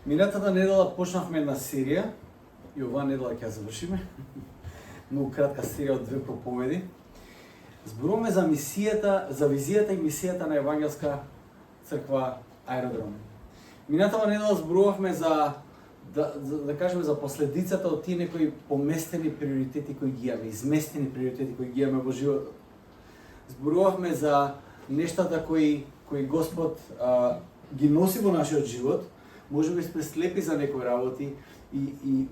Минатата недела почнавме една серија и оваа недела ќе ја завршиме. Многу кратка серија од 2 проповеди. Зборуваме за мисијата, за визијата и мисијата на Евангелска црква Аеродром. Минатата недела зборувавме за да кажеме за последицата од тие некои поместени приоритети кои ги имаме, изместени приоритети кои ги имаме во животот. Зборувавме за нештата кои Господ ги носи во нашиот живот. Може би сме слепи за некои работи и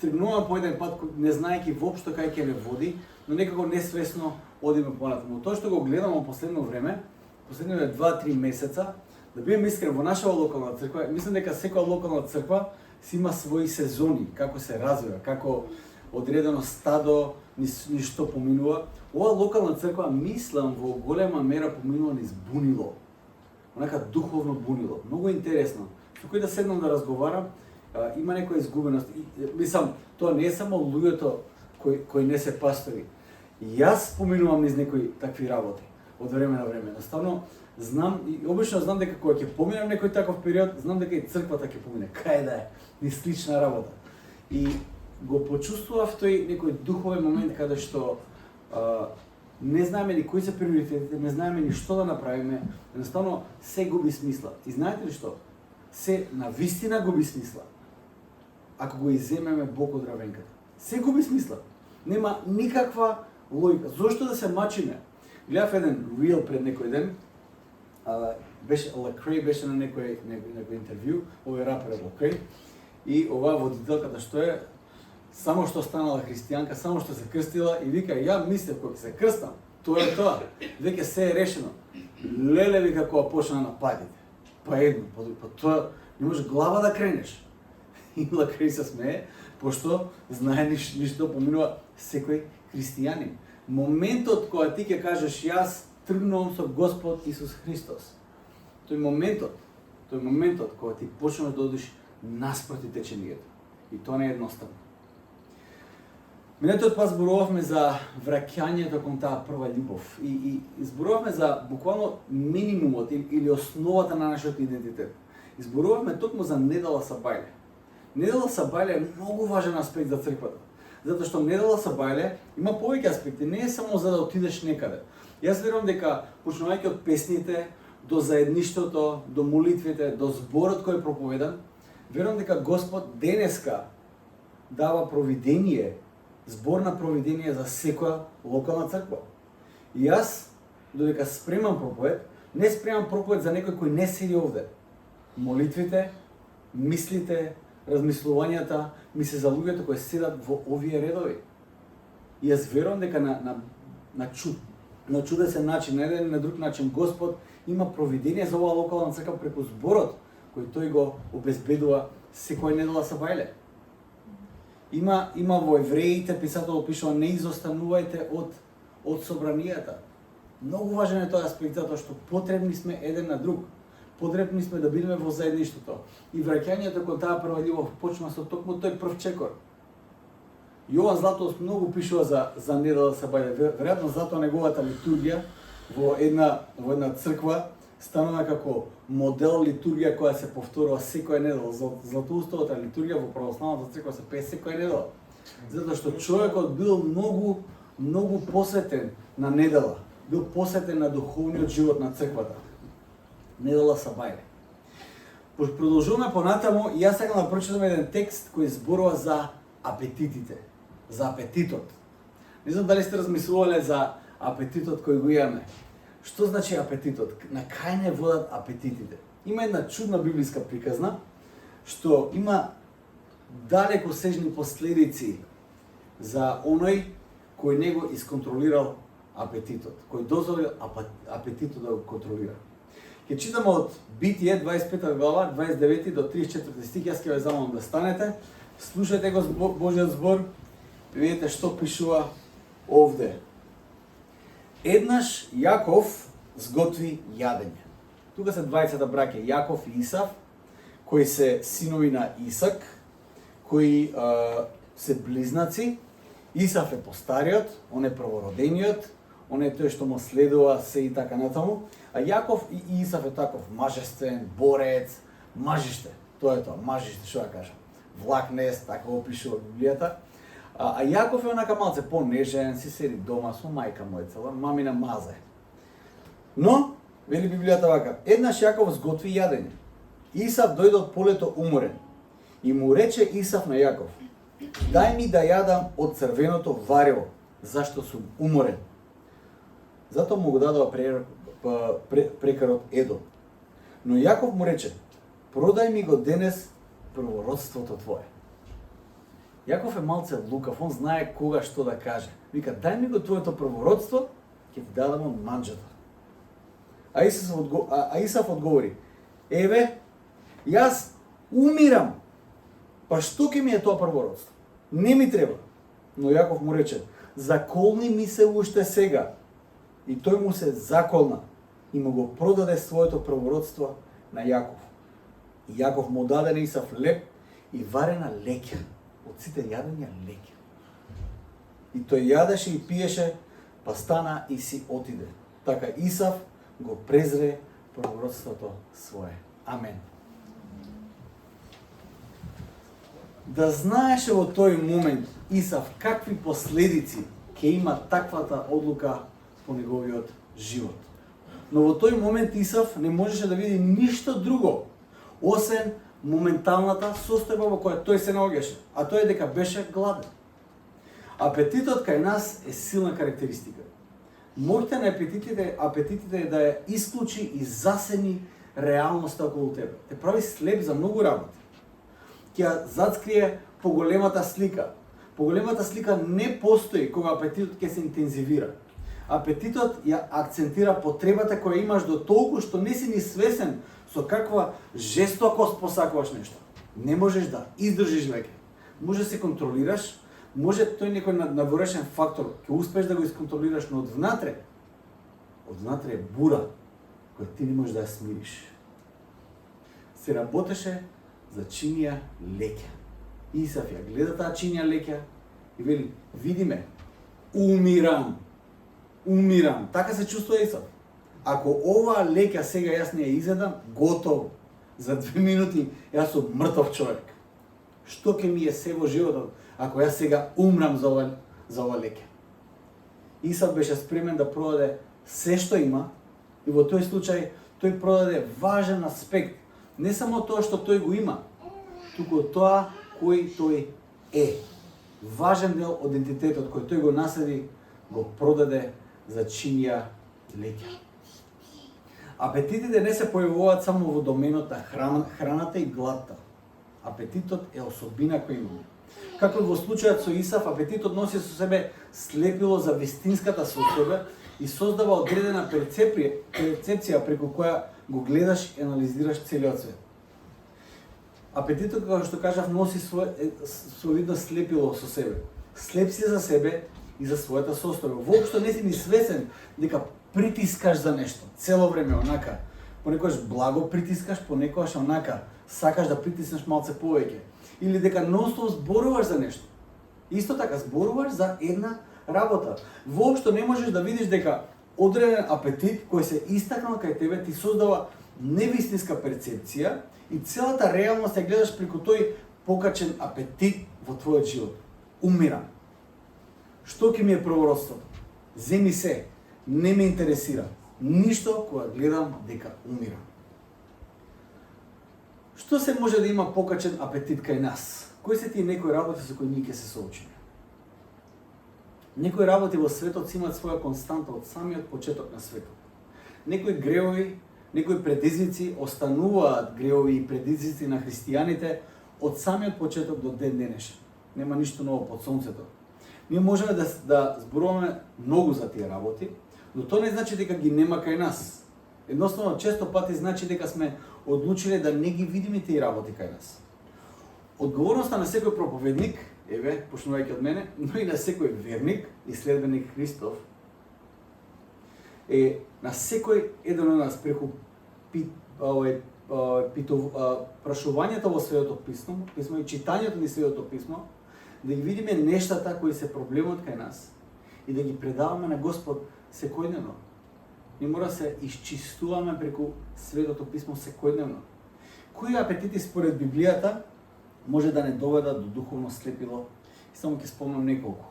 тргнуваме по еден пат не знаејќи воопшто кај ќе ме води, но некако несвесно одиме понатаму. Тоа што го гледам во последно време, последните 2-3 месеца, да бидам искрен, во нашава локална црква, мислам дека секоја локална црква си има своји сезони, како се развива, како одредено стадо ништо поминува. Ова локална црква, мислам, во голема мера поминува низ бунило. Онака духовно бунило. Многу интересно. Со кој да седнам да разговарам, има некоја изгубеност. Мислам, тоа не е само луѓето кои не се пастори. И јас поминувам низ некои такви работи од време на време. Наставно знам и обично знам дека кога ќе поминам некој таков период, знам дека и црквата ќе помине. Кај да е, низ слична работа. И го почувствував тој некој духовен момент каде што не знаеме ни кои се приоритетите, не знаеме ни што да направиме, едноставно се губи смисла. И знаете ли што? Се на вистина губи смисла. Ако го иземеме Бог од равенката. Се губи смисла. Нема никаква логика. Зошто да се мачиме? Гледав еден рил пред некој ден, беше Lecrae беше на некој интервју, овој рапер Lecrae, и оваа водителката што е само што станала христијанка, само што се крстила и вика, ја мислев кога ќе се крстам, тоа е тоа, веќе се е решено. Леле вика кога почна на нападите. Па едно, па тоа не може глава да кренеш. И Lecrae се смее, пошто знае ништо поминува секој христијанин. Моментот кога ти ќе кажеш јас тргнувам со Господ Исус Христос. Тој моментот кога ти почнеш да одиш наспроти теченијето. И тоа не е едноставно. Минатиот пат зборувавме за враќањето кон таа прва љубов и зборувавме за буквално минимумот или основата на нашиот идентитет. И зборувавме токму за недела сабајле. Недела сабајле е многу важен аспект за црквата. Затоа што недела сабајле има повеќе аспекти, не е само за да отидеш некаде. Јас верувам дека почнувајќи од песните до заедништвото, до молитвите, до зборот кој е проповедан, верувам дека Господ денеска дава провидение, збор на провидение за секоја локална црква. И јас, додека спремам проповед, не спремам проповед за некој кој не седи овде. Молитвите, мислите, размислувањата ми се за луѓето кои седат во овие редови. И јас верувам дека на чудесен начин, на еден на друг начин, Господ има провидение за оваа локална црква преку зборот кој тој го обезбедува секоја недела сабајле. Има во Евреите писател пишува не изостанувајте од собранијата. Многу важен е тој аспект затоа што потребни сме еден на друг. Потребни сме да бидеме во заедништвото. И враќањето кон таа прва љубов почна со токму тој прв чекор. Јован Златоуст многу пишува за недела сабајле. Веројатно затоа неговата литургија во една црква станува како модел литургија која се повторува секоја недела. Златоустовата литургија во православната црква се пее секоја недела. Затоа што човекот бил многу посветен на недела, бил посветен на духовниот живот на црквата. Недела сабајле. Продолжуваме понатаму и јас сакам да прочитам еден текст кој зборува за апетитите, за апетитот. Не знам дали сте размислувале за апетитот кој го имаме. Што значи апетитот? На кај не водат апетитите? Има една чудна библиска приказна што има далеко сежни последици за оној кој него исконтролирал апетитот, кој дозволил апетитот да го контролира. Ќе читаме од Битие 25 глава, 29 до 34 стих, јас ќе ве замолам да станете, слушајте го Божиот збор, видите што пишува овде. Еднаш Јаков сготви јадење. Тука се двајцата браќа Јаков и Исав, кои се синови на Исак, кои се близнаци. Исав е постариот, он е првородениот, он е тој што му следува се и така натаму. А Јаков и Исав е таков мажествен, борец, мажиште. Тоа е тоа, мажиште, што да кажам. Влак нес, така опишува Библијата. А Јаков е онака малце понежен, си седи дома со мајка мојцела, мамина маза е. Но, вели Библијата вака, еднаш Јаков сготви јадење. Исав дојде од полето уморен. И му рече Исав на Јаков, дај ми да јадам од црвеното варево, зашто сум уморен. Затоа му го дадува прекарот Едом. Но Јаков му рече, продај ми го денес првородството твое. Јаков е малце лукав, он знае кога што да каже. Вика, дај ми го твоето првородство, ќе ти дадам од манџата. А Исав одговори, еве, јас умирам, па што ќе ми е тоа првородство? Не ми треба. Но Јаков му рече, заколни ми се уште сега. И тој му се заколна и му го продаде своето првородство на Јаков. И Јаков му даде на Исав леб и варена леќа. Од сите јадења леќа. И тој јадеше и пиеше, па стана и си отиде. Така Исав го презре првородството свое. Амен. Да знаеше во тој момент Исав какви последици ќе има таквата одлука по неговиот живот. Но во тој момент Исав не можеше да види ништо друго, освен моменталната состојба во која тој се наоѓаше, а тоа е дека беше гладен. Апетитот кај нас е силна карактеристика. Моќта на апетитите е да ја исклучи и засени реалноста околу тебе. Те прави слеп за многу работи. Ќе ја зацкрие поголемата слика. Поголемата слика не постои кога апетитот ќе се интензивира. Апетитот ја акцентира потребата која имаш до толку што не си ни свесен со каква жестокост посакуваш нешто. Не можеш да издржиш веќе. Може да се контролираш, може тој некој надворешен фактор ќе успеш да го исконтролираш, но одвнатре е бура која ти не можеш да ја смириш. Се работеше за чинија леќа. Исав ја гледа таа чинија леќа и вели, види ме, умирам. Така се чувствува Исав. Ако оваа леќа сега јас не ја изедам, готово. За 2 минути јас сум мртов човек. Што ќе ми е се во животот ако јас сега умрам за ова леќа? Исав беше спремен да продаде се што има и во тој случај тој продаде важен аспект, не само тоа што тој го има, туку тоа кој тој е. Важен дел од идентитетот кој тој го наследи, го продаде за чинија леќа. Апетитите не се појавуваат само во доменот на храната и гладта. Апетитот е особина која имаме. Како во случајот со Исав, апетитот носи со себе слепило за вистинската состојба и создава одредена перцепција преку која го гледаш и анализираш целиот свет. Апетитот, како што кажав, носи солидно слепило со себе. Слеп си за себе и за својата состојба. Воопшто не си ни свесен дека притискаш за нешто. Цело време онака. Понекогаш благо притискаш, понекогаш онака сакаш да притиснеш малце повеќе. Или дека нонстоп зборуваш за нешто. Исто така зборуваш за една работа. Воопшто не можеш да видиш дека одреден апетит кој се истакнал кај тебе ти создава невистинска перцепција и целата реалност ја гледаш преку тој покачен апетит во твојот живот. Умирам. Што ќе ми е првородството? Земи се, не ме интересира. Ништо кога гледам дека умирам. Што се може да има покачен апетит кај нас? Кои се тие некои работи со кои ние ќе се соочиме? Некои работи во светот си имаат своја константа од самиот почеток на светот. Некои греови, некои предизвици остануваат греови и предизвици на христијаните од самиот почеток до ден денешен. Нема ништо ново под сонцето. Ние можеме да зборуваме многу за тие работи, но тоа не значи дека ги нема кај нас. Едноставно, често пати значи дека сме одлучиле да не ги видиме тие работи кај нас. Одговорноста на секој проповедник, еве, почнувајќи од мене, но и на секој верник и следбеник Христов, е на секој еден од нас преку прашувањето во Светото писмо и читањето на Светото писмо, да ги видиме нештата кои се проблемот кај нас и да ги предаваме на Господ секојдневно. Ние мора се исчистуваме преку Светото писмо секојдневно. Кои апетити според Библијата може да не доведат до духовно слепило? И само ќе спомнам неколку.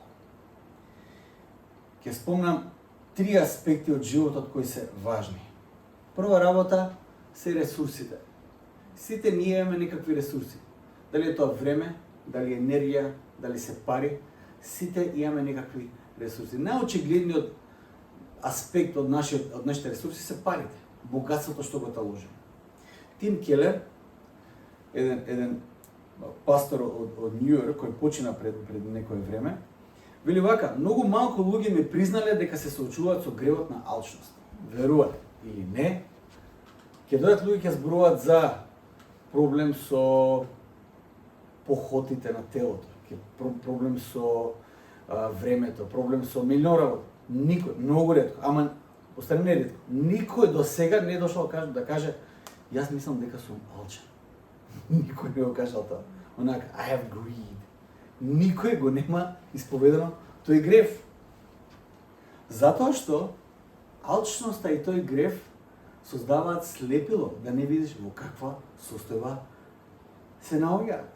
Ќе спомнам 3 аспекти од животот кои се важни. Прва работа се ресурсите. Сите ние имаме некакви ресурси. Дали е тоа време, дали е енергија, дали се пари, сите имаме некакви ресурси. Најочигледниот аспект од нашите ресурси се парите, богатството што го таложиме. Тим Келер, еден пастор од Нью Йорк кој почина пред некое време, вели вака: многу малку луѓе ми признале дека се соочуваат со гревот на алчност. Верувате или не, ќе дојдат луѓе ќе зборуваат за проблем со похотите на телото, проблем со времето, проблем со милион работи. Никој, многу ретко, ама остане не ретко, никој до сега не дошол да каже јас мислам дека сум алчен. Никој не го кажал тоа. Онака, I have greed. Никој го нема исповедано тој грев. Затоа што алчноста и тој грев создаваат слепило да не видиш во каква состојба се наоѓаат.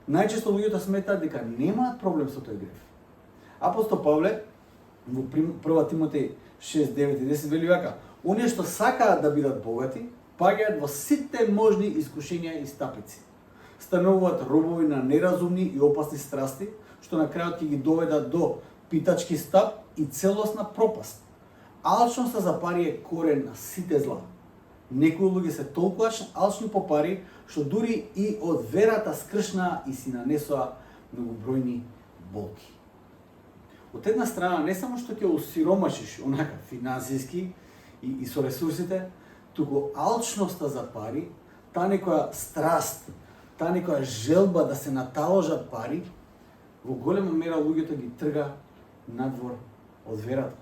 Најчесто луѓето сметаат дека немаат проблем со тој грев. Апостол Павле во 1 Тимотеј 6, 9 и 10 вели вака: оние што сакаат да бидат богати, паѓаат во сите можни искушенија и стапици. Стануваат робови на неразумни и опасни страсти, што на крајот ќе ги доведат до питачки стап и целосна пропаст. Алчноста за пари е корен на сите зла. Некои луѓе се толку алчни по пари, што дури и од верата скршнаа и си нанесоа многобројни болки. Од една страна, не само што ќе осиромашиш онака финансиски и со ресурсите, туку алчноста за пари, таа некоја страст, таа некоја желба да се наталожат пари, во голема мера луѓето ги трга надвор од верата.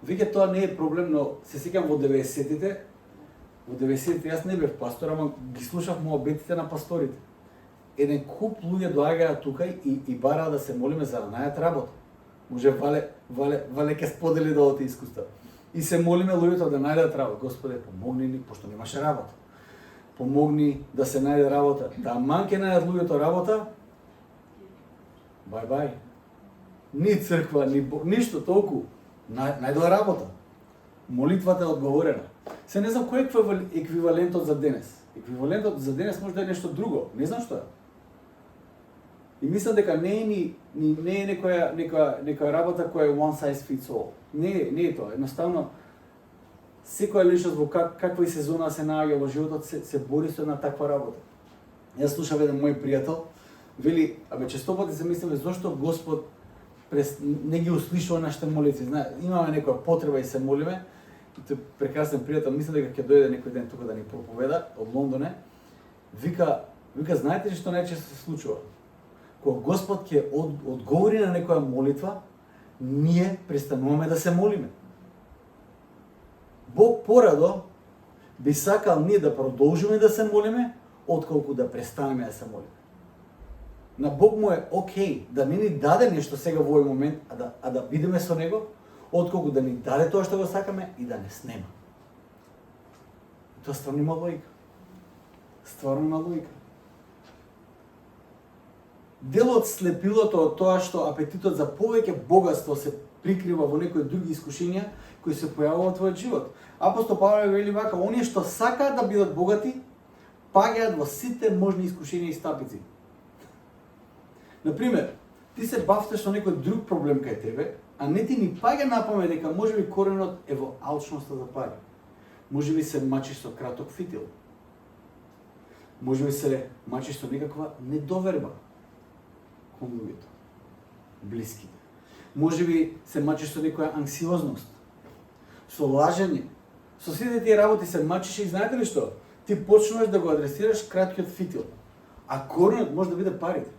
Веќе тоа не е проблем, но се сеќам во 90-тите, јас не бев пастор, ама ги слушав моабетите на пасторите. Еден куп луѓе доаѓаат тука и бараа да се молиме за да најдат работа. Може Вале ќе сподели да овие искуства. И се молиме луѓето да најдат работа. Господе, помогни ни, пошто немаше работа. Помогни да се најде работа. Таман ќе најдат луѓето работа. Бај. Ни црква, ни Бог, ништо толку. Најдоа работа. Молитвата е одговорена. Се не знам кој е еквивалентот за денес. Еквивалентот за денес може да е нешто друго. Не знам што е. И мислам дека не е некоја работа која е one size fits all. Не е тоа. Едноставно, секоја личност во каква и сезона се наоѓа во животот се бори со една таква работа. Јас слушав еден мој пријател, вели, често пати се мислиме зошто Господ не ги услишува нашите молитви. Имаме некоја потреба и се молиме. И тој прекрасен пријател, мислам дека ќе дојде некој ден тука да ни проповеда од Лондоне. Вика, знаете ли што најчесто се случува? Кога Господ ќе одговори на некоја молитва, ние престануваме да се молиме. Бог порадо би сакал ние да продолжиме да се молиме, отколку да престанеме да се молиме. На Бог му е окей да не ни даде нешто сега во овој момент, а да бидеме со Него, отколку да ни даде тоа што го сакаме и да не снема. Тоа стварно има логика. Стварно има логика. Дел од слепилото од тоа што апетитот за повеќе богатство се прикрива во некои други искушенија кои се појавуваат во твојот живот. Апостол Павле вели вака: оние што сакаат да бидат богати, паѓаат во сите можни искушенија и стапици. Например, ти се бавтеш со некој друг проблем кај тебе, а не ти ни паѓа на памет дека можеби коренот е во алчноста за пари. Можеби се мачиш со краток фитил. Можеби се мачиш со некаква недоверба кон луѓето, блиските. Можеби се мачиш со некоја анксиозност, со лажење. Со сите тие работи се мачиш и знаете ли што? Ти почнуваш да го адресираш краткиот фитил, а коренот може да биде парите.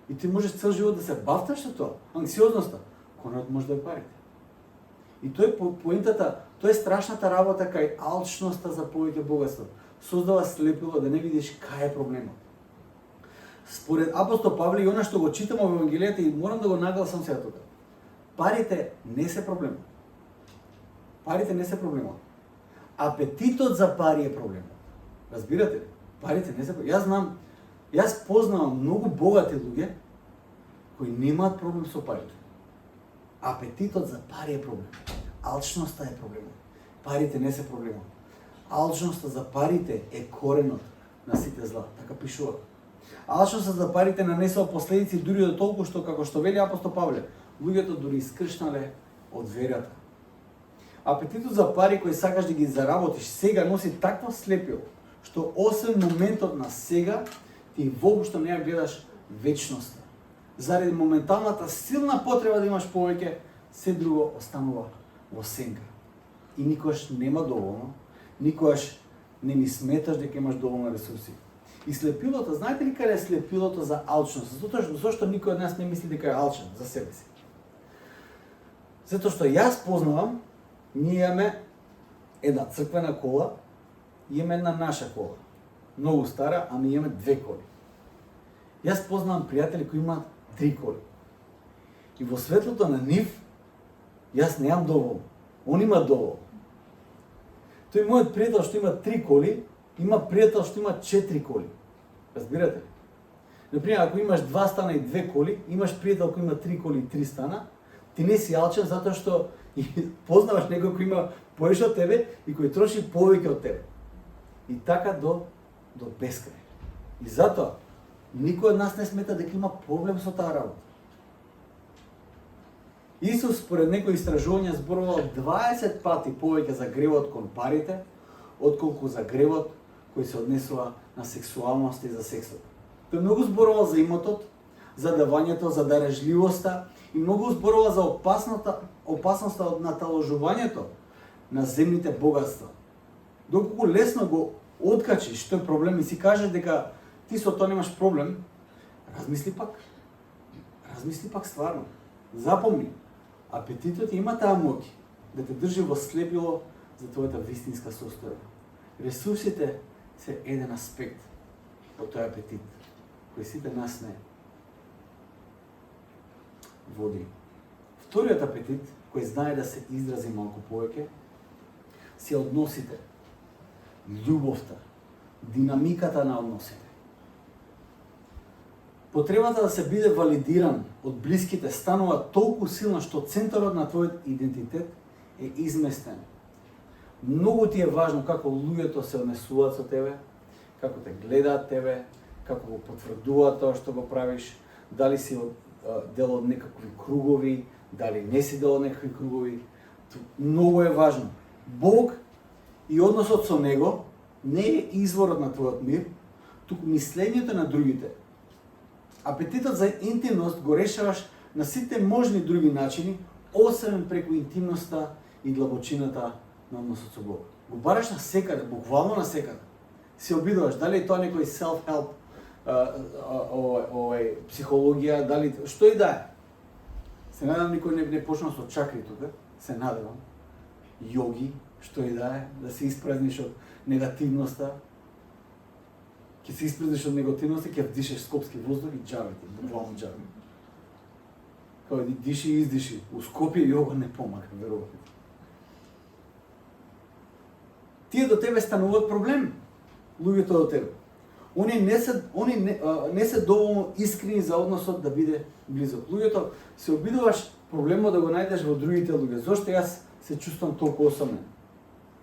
И ти можеш цел живот да се бавташ со тоа, анксиозноста. Коренот може да е парите. И тој поентата, тоа е страшната работа кај алчноста за повеќе богатство. Создава слепило да не видиш кај е проблемот. Според апостол Павле и она што го читаме во Евангелијата, и морам да го нагласам сега тука. Парите не се проблемот. Парите не се проблемот. Апетитот за пари е проблемот. Разбирате ли? Парите не се... Јас познавам многу богати луѓе кои немаат проблем со парите. Апетитот за пари е проблем. Алчноста е проблемот. Парите не се проблемот. Алчноста за парите е коренот на сите зла. Така пишува. Алчноста за парите нанесува последици дури до толку што, како што вели апостол Павле, луѓето дури искршнале од верата. Апетитот за пари кој сакаш да ги заработиш сега носи такво слепило, што освен моментот на сега, ти воопшто не ја гледаш вечноста. Заради моменталната силна потреба да имаш повеќе, се друго останува во сенка. И никогаш нема доволно, никогаш не ни сметаш дека имаш доволно ресурси. И слепилото, знаете ли каде е слепилото за алчност? Зошто никој од нас не мисли дека е алчен за себе си? Затоа што јас познавам, ние имаме една црквена кола и имаме една наша кола. Многу стара, ами имаме две коли. Јас познавам пријатели кои имаат 3 коли. И во светлото на нив, јас неам доволно. Он има доволно. Тој мојот пријател што има 3 коли, има пријател што има 4 коли. Разбирате ли? Например, ако имаш 2 стана и 2 коли, имаш пријател кој има 3 коли и 3 стана, ти не си алчен затоа што познаваш некој кој има повеќе од тебе и кој троши повеќе од тебе. И така до бескрај. И затоа никој од нас не смета дека има проблем со таа работа. Исус според некои истражувања зборувал 20 пати повеќе за гревот кон парите, отколку за гревот кој се однесува на сексуалност и за сексот. Тој многу зборувал за имотот, за давањето, за дарежливоста и многу зборувал за опасноста од наталожувањето на земните богатства. Доколку лесно го откачиш тој проблем и си кажеш дека ти со тоа немаш проблем, размисли пак. Размисли пак стварно. Запомни, апетитот има таа моќ да те држи во слепило за твојата вистинска состојба. Ресурсите се еден аспект од тој апетит, кој сите нас не води. Вториот апетит, кој знае да се изрази малку повеќе, се односите, љубовта, динамиката на односите. Потребата да се биде валидиран од блиските станува толку силна што центарот на твојот идентитет е изместен. Многу ти е важно како луѓето се однесуваат со тебе, како те гледаат тебе, како го потврдуваат тоа што го правиш, дали си дел од некакви кругови, дали не си дел од некакви кругови. Многу е важно. Бог и односот со Него не е изворот на твојот мир, туку мислењето на другите. Апетитот за интимност го решаваш на сите можни други начини, освен преку интимноста и длабочината на односот со Бог. Го бараш на секаде, буквално на секаде. Се обидуваш, дали е тоа некој self-help, психологија, дали што и да е. Се надевам никој не почнал со чакри тука, се надевам. Јоги, што и да е, да се испразниш од негативноста. Ке се испразниш од негативноста, ќе вдишеш скопски воздух и џавите, буквално џави. Као диши и издиши. У Скопје јога не помага, верувам. Тие до тебе стануваат проблем. Луѓето до тебе. Они не се доволно искрени за односот да биде близок. Луѓето се обидуваш проблемот да го најдеш во другите луѓе. Зошто јас се чувствувам толку осамнен?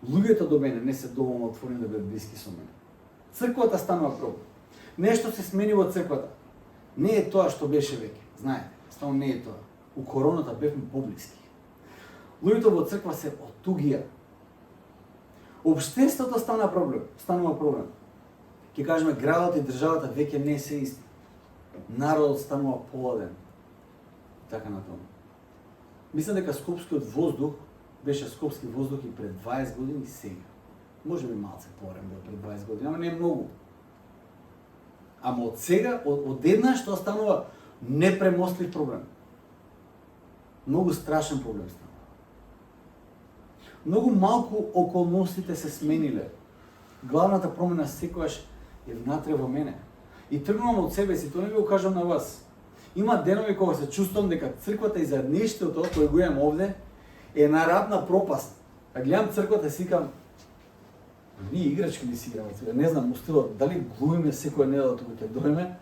Луѓето до мене не се доволно отворени да бидат блиски со мене. Црквата станува проблем. Нешто се смени во црквата. Не е тоа што беше веќе. Знаете, станува не е тоа. У короната бевме поблиски. Луѓето во црква се отугија. Општеството станува проблем. Ке кажеме, градот и државата веќе не се исти. Народот станува поладен. Така на тоа. Мислам дека скопскиот воздух беше скопски воздух и пред 20 години и сега. Може би малце порем бил пред 20 години, ама не многу. Ама од сега, одеднаш тоа станува непремостлив проблем. Многу страшен проблем станува. Многу малку околностите се смениле. Главната промена секогаш е внатре во мене. И тргнувам од себе си, тоа не ви го кажам на вас. Има денови кога се чувствувам дека црквата и заедништвото кој го имам овде е на рабна пропаст. А гледам црквата и си викам, Ние играчки ли си играме црква? Не знам, устилот, дали глумиме секоја недела тука ќе дојме,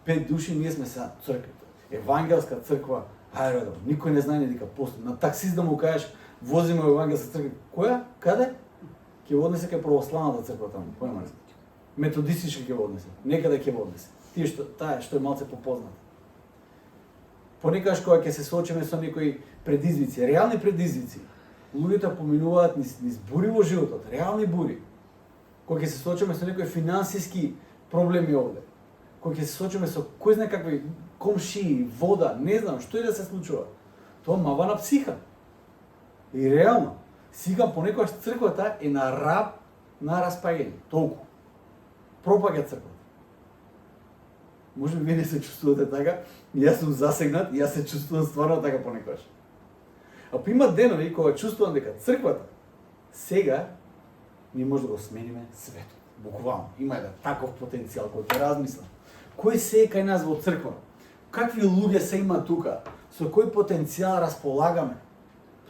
5 души, ние сме сега црквата. Евангелска црква, аеродом. Никој не знае дека постои. На таксист да му кажеш, возиме во евангелска црква. Која? Каде? Ќе го однесе кај православната црква таму, појма. Методистички ќе го однесе. Некаде ќе го однесе. Тие што е малце попознат. Понекогаш кога ќе се соочиме со некои предизвици, реални предизвици, луѓето поминуваат низ бури во животот, реални бури. Кога ќе се соочиме со некои финансиски проблеми овде, кога ќе се соочиме со кој знае какви комшии, вода, не знам што и да се случува, тоа мава на психа. И реално, сега понекогаш црквата е на раб на распаѓање, толку. Пропаѓа црквата. Може би вие не се чувствувате така, јас сум засегнат и јас се чувствувам стварно така понекогаш. А има денови кога чувствувам дека црквата сега ние може да го смениме светот. Буквално. Има еден таков потенцијал кој ќе размисла. Кој се е кај нас во црква? Какви луѓе се има тука? Со кој потенцијал располагаме?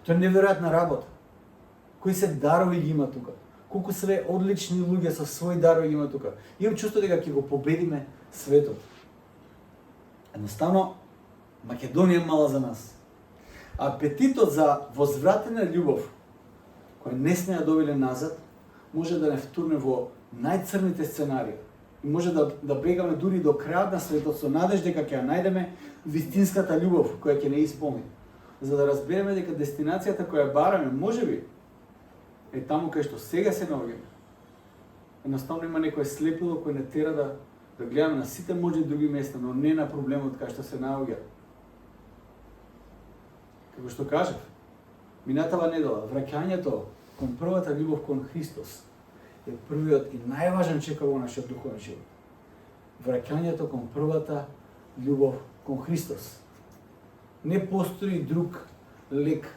Тоа е неверојатна работа. Кои се дарови ги има тука? Колку се одлични луѓе со своји дарови ги има тука? Имам чувство дека ќе го победиме светот. Едноставно, Македонија е мала за нас. Апетитот за возвратена љубов, која не сме ја добиле назад, може да не втурне во најцрните сценарии. И може да бегаме дури до крајот на светот со надеж дека ќе ја најдеме вистинската љубов која ќе не исполни. За да разбереме дека дестинацијата која бараме, можеби, е таму кај што сега се наоѓаме. Едноставно има некој слепило кој не тера да гледаме на сите можни други места, но не на проблемот кај што се наоѓа. Како што кажав, минатава недела, враќањето кон првата љубов кон Христос е првиот и најважен чекор во нашиот духовен живот. Враќањето кон првата љубов кон Христос. Не постои друг лек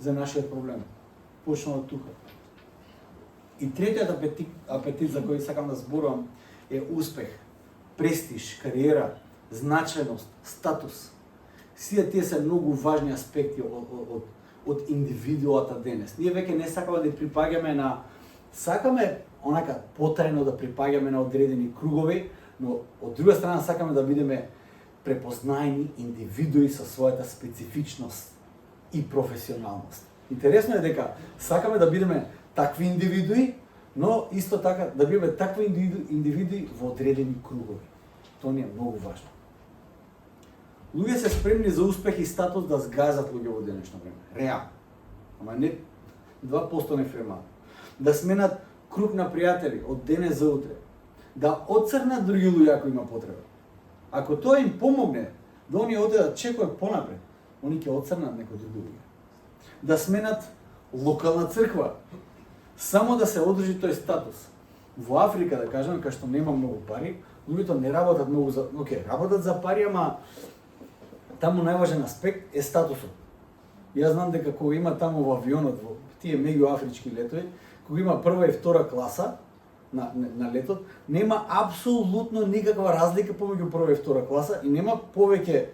за нашиот проблем. Почнува од тука. И третиот апетит за кој сакам да зборувам е успех, престиж, кариера, значајност, статус. Сите тие се многу важни аспекти од индивидуата денес. Ние веќе не сакаме да припаѓаме на... Сакаме онака потајно да припаѓаме на одредени кругови, но од друга страна сакаме да бидеме препознаени индивидуи со својата специфичност и професионалност. Интересно е дека сакаме да бидеме такви индивидуи, но исто така да бидеме такви индивидуи во одредени кругови. Тоа не е многу важно. Луѓе се спремни за успех и статус да згазат луѓе во денешно време. Реално. Ама не 2% не фремаат. Да сменат круг на пријатели од денес за утре. Да отцрнат други луѓе ако има потреба. Ако тоа им помогне, да они одедат чекор понапред, они ќе отцрнат некои други луѓе. Да сменат локална црква, само да се одржи тој статус. Во Африка, да кажеме, кај што нема многу пари, луѓето не работат многу за... Океј, работат за пари, ама таму најважен аспект е статусот. Јас знам дека кога има таму во авионот, во тие меѓуафрички летови, кога има прва и втора класа на летот, нема апсолутно никаква разлика помеѓу прва и втора класа и нема повеќе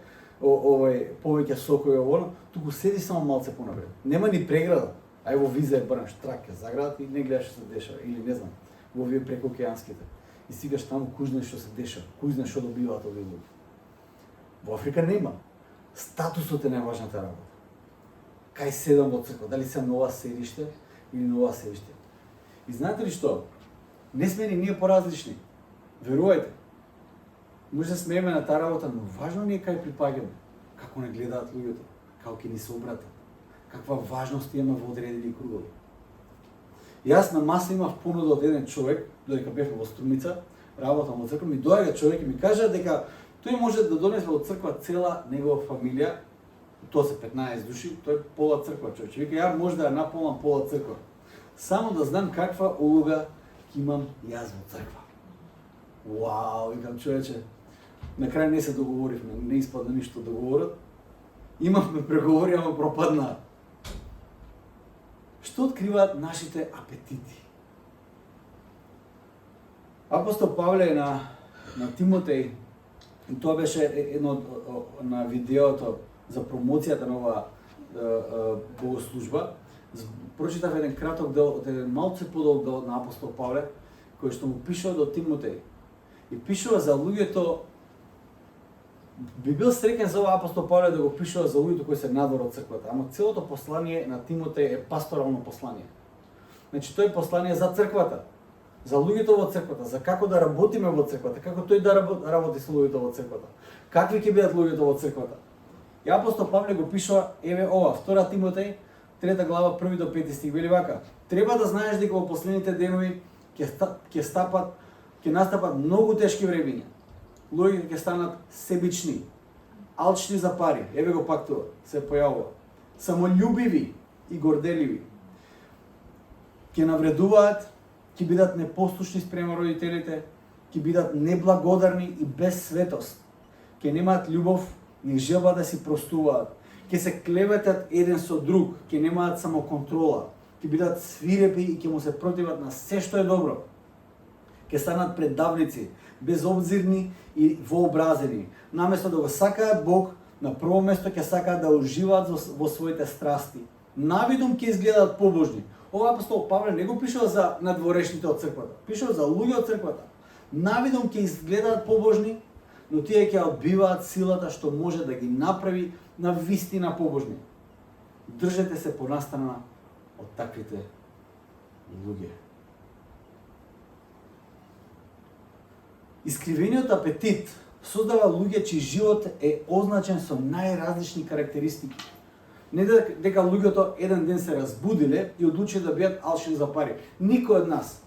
сокови ово, туку седи само малце понапред. Нема ни преграда. Ај во виза е брнаш трак, ја заградат и не гледаш што се дешава, или не знам, во овие прекоокеанските. И стигаш таму, кој знае што се дешава, кој знае што добиваат овие луѓе. Во Африка нема. Статусот е најважната работа. Кај седам во црква, дали се нова седиште или нова седиште. И знаете ли што? Не сме ни ние поразлични. Верувајте. Може да смееме на таа работа, но важно ни е кај припаѓаме. Како не гледаат луѓето, како ќе ни се обратат. Каква важност имаме во одредени кругови. Јас на маса имав понуда од еден човек, додека бев во Струмица, работам во црква, ми доаѓа човек и ми кажа дека тој може да донесе од црква цела негова фамилија, тоа се 15 души, тој пола црква човече. Вика, ја може да ја наполнам пола црква. Само да знам каква улога ќе имам јас во црква. Вау, викам човече. На крај не се договоривме, не испадна ништо договорот. Имавме преговори, ама пропадна. Што откриваат нашите апетити? Апостол Павле на Тимотеј, тоа беше едно на видеото за промоцијата на оваа богослужба, Прочитав еден краток дел, од еден малце подолг дел на апостол Павле, кој што му пишува до Тимотеј. И пишува за луѓето, би бил среќен за ова апостол Павле да го пишува за луѓето кои се надвор од црквата, ама целото послание на Тимотеј е пасторално послание. Значи тој послание за црквата, за луѓето во црквата, за како да работиме во црквата, како тој да работи со луѓето во црквата, какви ќе бидат луѓето во црквата. И апостол Павле го пишува, еве ова, 2 Тимотеј, 3 глава, 1 до 5 стих, вели вака: треба да знаеш дека во последните денови ќе настапат многу тешки времиња. Луѓето ќе станат себични, алчни за пари, еве го пак тоа, се појавува. Самољубиви и горделиви. Ќе навредуваат, ќе бидат непослушни спрема родителите, ќе бидат неблагодарни и без светост. Ќе немаат љубов ни желба да си простуваат. Ќе се клеветат еден со друг, ќе немаат самоконтрола, ќе бидат свирепи и ќе му се противат на се што е добро. Ќе станат предавници, безобзирни и вообразени. Наместо да го сакаат Бог, на прво место ќе сакаат да уживаат во своите страсти. Навидом ќе изгледаат побожни. Ова апостол Павле не го пишува за надворешните од црквата, пишува за луѓе од црквата. Навидом ќе изгледаат побожни, но тие ќе одбиваат силата што може да ги направи на вистина побожни. Држете се понастрана од таквите луѓе. Искривениот апетит создава луѓе чиј живот е означен со најразлични карактеристики. Не дека луѓето еден ден се разбудиле и одлучиле да бидат алчни за пари. Никој од нас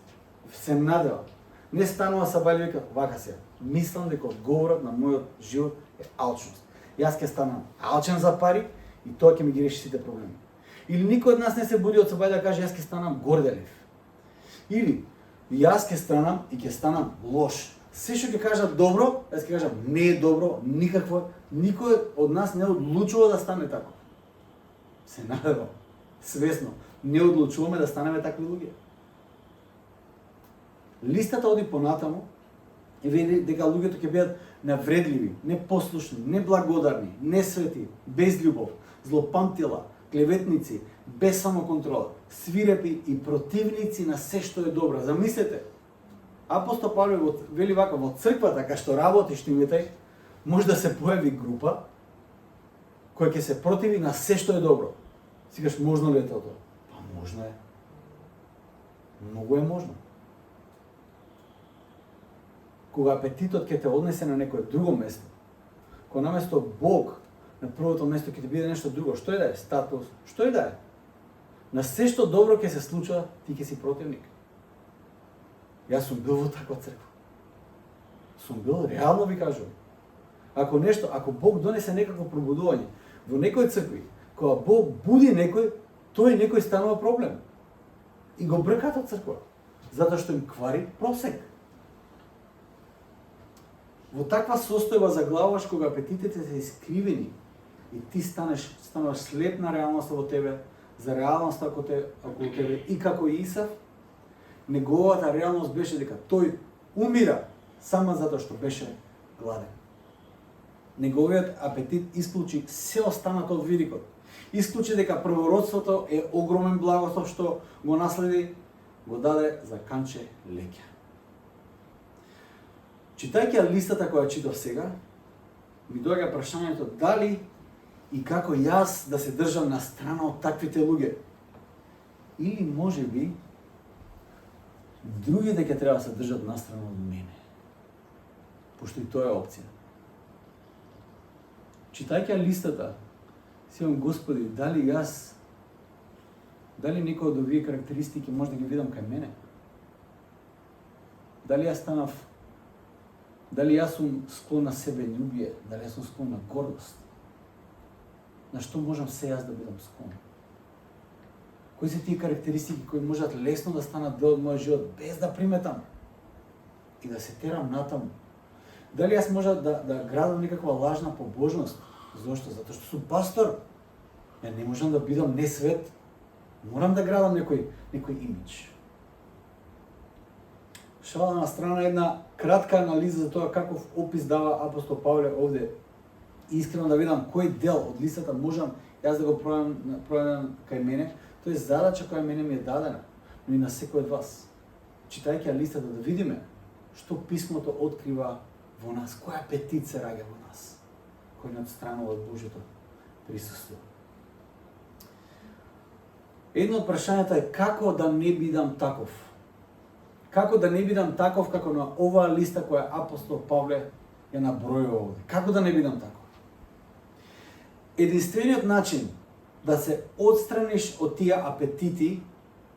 се надева, не станува сабајле вика, вака се, мислам дека одговорот на мојот живот е алчност. Јас ќе станам алчен за пари и тоа ќе ми ги реши сите проблеми. Или никој од нас не се буди од сабајле да каже јас ќе станам горделив. Или јас ќе станам и ќе станам лош. Се што ќе кажат добро, јас ќе кажам не е добро, никакво, никој од нас не одлучува да стане тако. Се надевам, свесно, не одлучуваме да станеме такви луѓе. Листата оди понатаму и види дека луѓето ќе бидат навредливи, непослушни, неблагодарни, несвети, без љубов, злопамтила, клеветници, без самоконтрола, свирепи и противници на се што е добро. Замислете, апостол Павле вели вака, во црквата кај што работиш Тимотеј, може да се појави група која ќе се противи на се што е добро. Сигаш, можно ли е тоа? Па можно е. Многу е можно. Кога апетитот ќе те однесе на некое друго место, кога наместо Бог на првото место ќе ти биде нешто друго, што е да е, статус, што е да е. На се што добро ќе се случува, ти ќе си противник. Јас сум бил во таква црква. Сум бил, реално ви кажувам. Ако Бог донесе некакво пробудување во некој цркви, кога Бог буди некој, тој некој станува проблем. И го бркат од црква, затоа што им квари просек. Во таква состојба заглаваш кога апетитите се искривени и ти стануваш слеп на реалноста во тебе, за реалноста околу тебе и како Исав, неговата реалност беше дека тој умира само затоа што беше гладен. Неговиот апетит исклучи се останато од видикот. Исклучи дека првородството е огромен благослов што го наследи, го даде за канче леќа. Читајќи листата која читав сега, ми доаѓа прашањето дали и како јас да се држам на страна од таквите луѓе. Или можеби другите ќе треба да се држат на страна од мене. Пошто и тоа е опција. Читајќи листата, си имам, Господи, дали некој од овие карактеристики може да ги видам кај мене? Дали јас сум склон на себељубие, дали јас сум склон на гордост? На што можам се јас да бидам склон? Кои се тие карактеристики кои можат лесно да станат дел од мојот живот без да приметам и да се терам натаму? Дали јас можам да градам некаква лажна побожност? Зошто? Затоа што сум пастор. Ја не можам да бидам несвет. Морам да градам некој имидж. Шала на страна една кратка анализа за тоа каков опис дава апостол Павле овде. Искрено да видам кој дел од листата можам јас да го пронајдам кај мене. Тоа Тоа е задача која мене ми е дадена, но и на секој од вас. Читајќи ја листата да видиме што писмото открива во нас, кој апетит се раѓа во нас, кој надстранува од Божјото присуство. Едно од прашањата е како да не бидам таков. Како да не бидам таков како на оваа листа која апостол Павле ја набројува овде. Како да не бидам таков? Единствениот начин да се отстраниш од тие апетити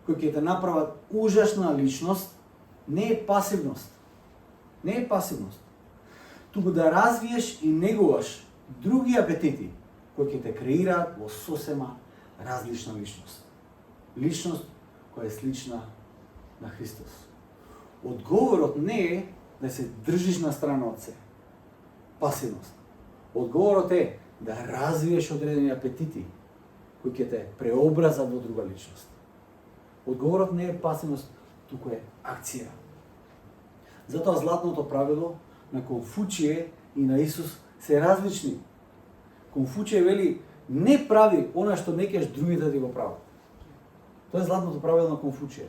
кои ќе те направат ужасна личност не е пасивност. Не е пасивност. Туку да развиеш и негуваш други апетити кои ќе те креираат во сосема различна личност. Личност која е слична на Христос. Одговорот не е да се држиш на страна од се. Пасивност. Одговорот е да развиеш одредени апетити кои ќе те преобразат во друга личност. Одговорот не е пасивност, туку е акција. Затоа златното правило на Конфуције и на Исус се различни. Конфуције вели не прави она што не кеш другите да ти го прават. Тоа е златното правило на Конфуције.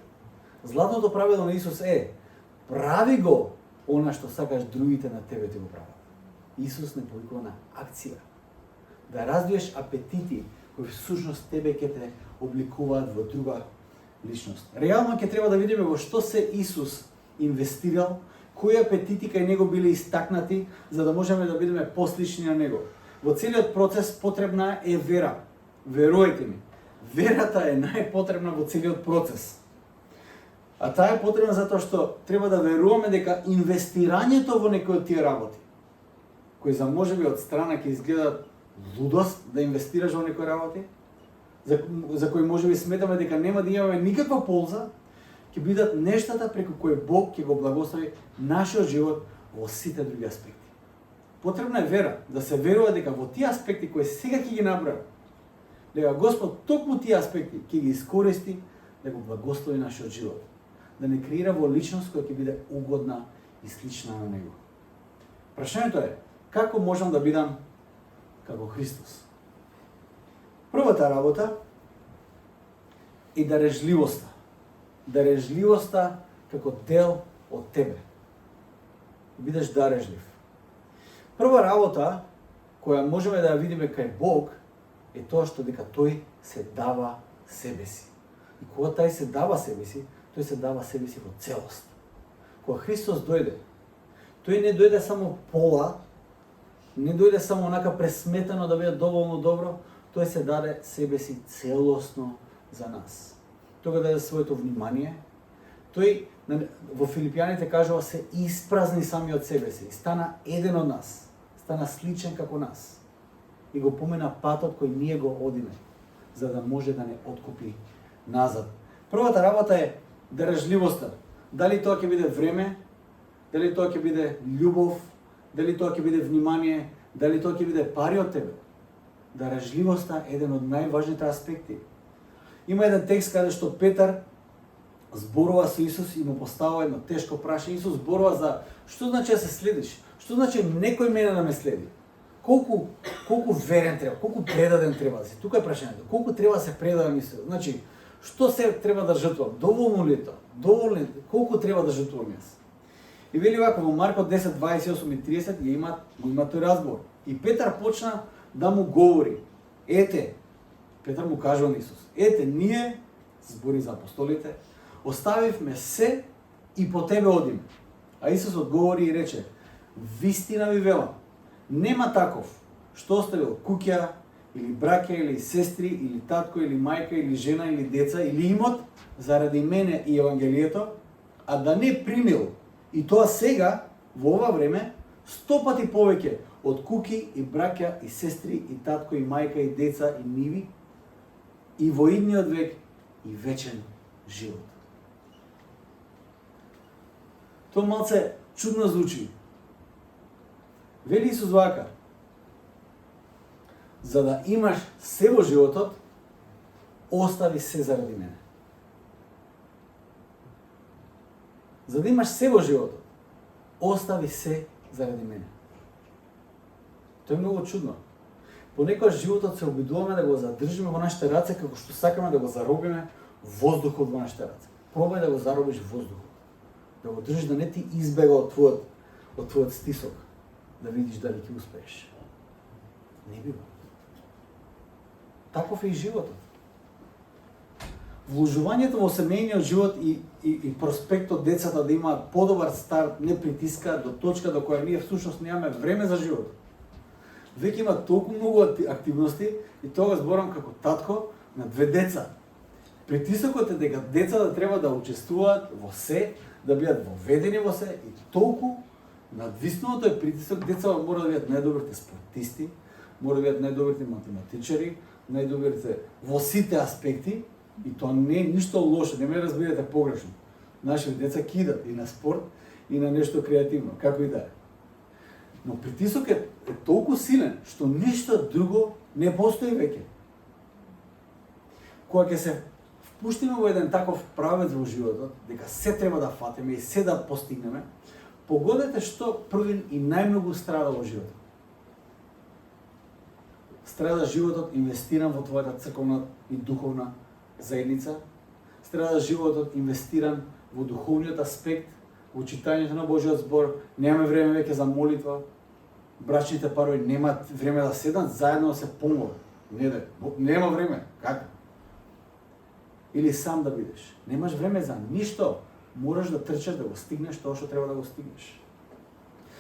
Златното правило на Исус е прави го она што сакаш другите на тебе ти го прават. Исус не повикува на акција. Да развиеш апетити кои всушност тебе ќе те обликуваат во друга личност. Реално ќе треба да видиме во што се Исус инвестирал, кои апетити кај него биле истакнати, за да можеме да бидеме послични на него. Во целиот процес потребна е вера. Верујте ми, верата е најпотребна во целиот процес. А таа е потребна затоа што треба да веруваме дека инвестирањето во некои од тие работи, кои за можеби од страна ќе изгледаат лудост да инвестираш во некои работи, за кои можеби сметаме дека нема да имаме никаква полза, ќе бидат нештата преку кои Бог ќе го благослови нашиот живот во сите други аспекти. Потребна е вера, да се верува дека во тие аспекти кои сега ќе ги наброја, дека Господ токму тие аспекти ќе ги искористи да го благослови нашиот живот, да не креира во личност која ќе биде угодна и слична на него. Прашањето е, како можам да бидам како Христос? Првата работа е дарежливоста. Дарежливоста како дел од тебе. Бидеш дарежлив. Прва работа која можеме да ја видиме кај Бог е тоа што дека тој се дава себе си. И кога тај се дава себе си, тој се дава себе си во целост. Кога Христос дојде, тој не дојде само пола, не дојде само онака пресметено да биде доволно добро, тој се даде себе си целосно за нас. Тој даде своето внимание. Тој во Филипјаните кажува се испразни сами од себе си, стана еден од нас, стана сличен како нас. И го помена патот кој ние го одиме, за да може да не откупи назад. Првата работа е дарежливоста. Дали тоа ќе биде време, дали тоа ќе биде љубов, дали тоа ќе биде внимание, дали тоа ќе биде пари од тебе. Дарежливоста е еден од најважните аспекти. Има еден текст каде што Петар зборува со Исус и му поставува едно тешко прашање. Исус зборува за што значи да се следиш? Што значи некој мене да ме следи? Колку верен треба, колку предаден треба да си? Тука е прашањето. Колку треба да се предадам Исус? Значи, што се треба да жртвувам? Доволно ли е тоа? Доволно ли? Колку треба да жртвувам јас? И вели вака во Марко 10, 28 и 30 има тој разбор. И Петар почна да му говори. Ете, Петар му кажува на Исус, ете, ние, збори за апостолите, оставивме се и по тебе одиме. А Исус одговори и рече, вистина ви велам, нема таков, што оставил куќа, или браќа, или сестри, или татко, или мајка, или жена, или деца, или имот, заради мене и Евангелието, а да не примил, и тоа сега, во ова време, 100 пати повеќе од куки и браќа и сестри и татко и мајка и деца и ниви и во идниот век и вечен живот. Тоа малце чудно звучи. Вели Исус вака: за да имаш се во животот, остави се заради мене. За да имаш се во животот, остави се заради мене. Тоа е многу чудно. Понекогаш животот се обидуваме да го задржиме во нашите раце како што сакаме да го заробиме воздухот во нашите раце. Пробај да го заробиш воздухот. Да го држиш да не ти избега од твојот стисок. Да видиш дали ќе успееш. Не бива. Таков е и животот. Вложувањето во семејниот живот и проспектот децата да имаат подобар старт не притиска до точка до која ние всушност немаме време за живот. Веќе има толку многу активности и тоа зборам како татко на 2 деца. Притисокот е дека децата треба да учествуваат во се, да бидат воведени во се и толку надвиснато е притисок, децата мора да бидат најдобрите спортисти, мора да бидат најдобрите математичари, најдобрите во сите аспекти. И тоа не е ништо лошо, не ме разбирате погрешно. Нашите деца кидат и на спорт и на нешто креативно, како и да е. Но притисок е толку силен што ништо друго не постои веќе. Кога ќе се впуштиме во еден таков правец во животот, дека се треба да фатиме и се да постигнеме, погодете што првин и најмногу страда во животот. Страда животот инвестиран во твојата црковна и духовна заедница, страда животот инвестиран во духовниот аспект, во читањето на Божиот збор, немаме време веќе за молитва, брачните парови немаат време да седнат заедно да се помолат. Нема време, како? Или сам да бидеш. Немаш време за ништо, мораш да трчаш да го стигнеш тоа што треба да го стигнеш.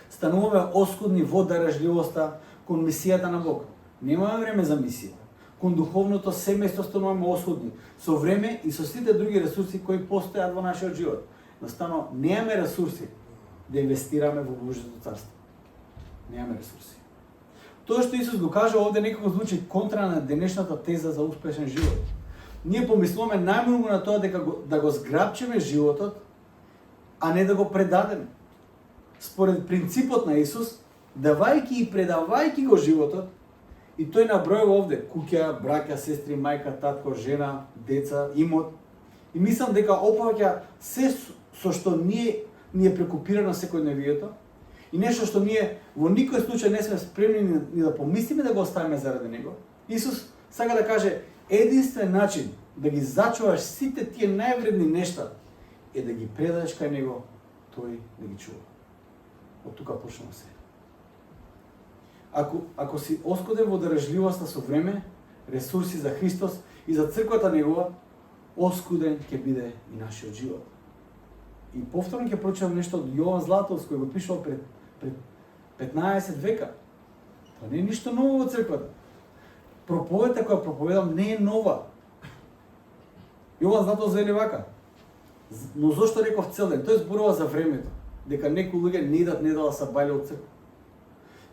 Стануваме оскудни во дарежливоста кон мисијата на Бог. Немаме време за мисија. Кон духовното семејство стануваме оскудни, со време и со сите други ресурси кои постојат во нашиот живот. Едноставно, немаме ресурси да инвестираме во Божјото царство. Немаме ресурси. Тоа што Исус го кажа овде некако звучи контра на денешната теза за успешен живот. Ние помислуваме најмногу на тоа дека да го зграбчиме животот, а не да го предадеме. Според принципот на Исус, давајќи и предавајќи го животот, и тој набројува овде куќа, браќа, сестри, мајка, татко, жена, деца, имот. И мислам дека опаѓа се со што ни е прекупирано секојдневието и нешто што ние во никој случај не сме спремни ни да помислиме да го оставиме заради него. Исус сака да каже единствен начин да ги зачуваш сите тие највредни нешта е да ги предадеш кај него, тој да ги чува. Од тука почнува се. Ако си оскуден во дарежливоста со време, ресурси за Христос и за црквата негова, оскуден ќе биде и нашиот живот. И повторно ќе прочитам нешто од Јован Златовски, кој го пишува пред 15 века. Тоа не е ништо ново во црквата. Проповедта која проповедам не е нова. Јован Златовски вели вака: но зошто реков цел ден? Тој зборува за времето, дека некои луѓе не идат недела са бајле од црква.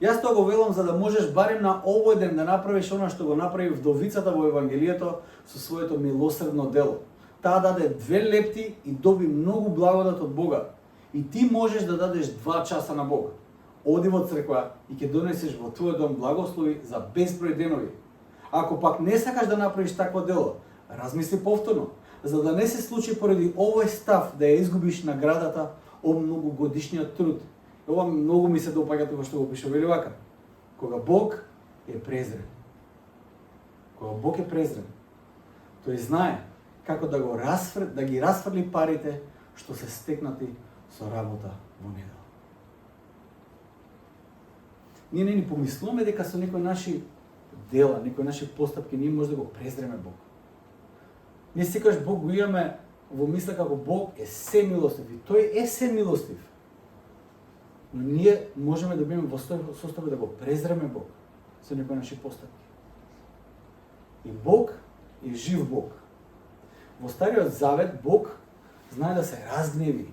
Јас тоа го велам за да можеш барем на овој ден да направиш она што го направи вдовицата во Евангелието со своето милосредно дело. Таа даде 2 лепти и доби многу благодат од Бога. И ти можеш да дадеш 2 часа на Бог. Оди во црква и ќе донесеш во твојот дом благослови за безброј денови. Ако пак не сакаш да направиш такво дело, размисли повторно, за да не се случи поради овој став да ја изгубиш наградата од многогодишниот труд. Ова многу ми се допаѓа тоа што го пише вели вака. Кога Бог е презрен. Кога Бог е презрен, тој знае како да ги расфрли парите што се стекнати со работа во недела. Ние не ни помислуваме дека со некои наши дела, некои наши постапки ние може да го презреме Бог. Ние секогаш Бог го имаме во мисла како Бог е се милостив и тој е се милостив. Но ние можеме да бидеме во состојба да го презреме Бог со некои наши постапки. И Бог е жив Бог. Во Стариот Завет Бог знае да се разгневи.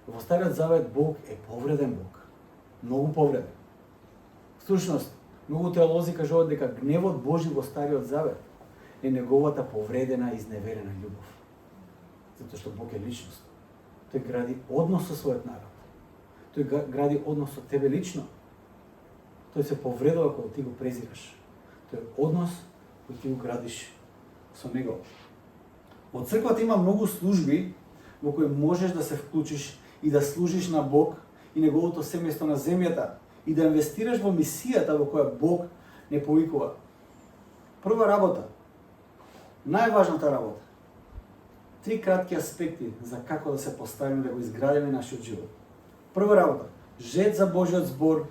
Во Стариот Завет Бог е повреден Бог. Многу повреден. Всушност, многу теолози кажуваат дека гневот Божи во Стариот Завет е неговата повредена и изневерена љубов. Затоа што Бог е личност. Тој гради однос со својот народ. Тој гради однос со тебе лично. Тој се повредува кога ти го презираш. Тој е однос кој ти го градиш со него. Во црквата има многу служби во кои можеш да се вклучиш и да служиш на Бог и неговото семејство на земјата и да инвестираш во мисијата во која Бог не повикува. Прва работа, најважната работа. 3 кратки аспекти за како да се поставиме да го изградиме нашиот живот. Прва работа, жед за Божиот збор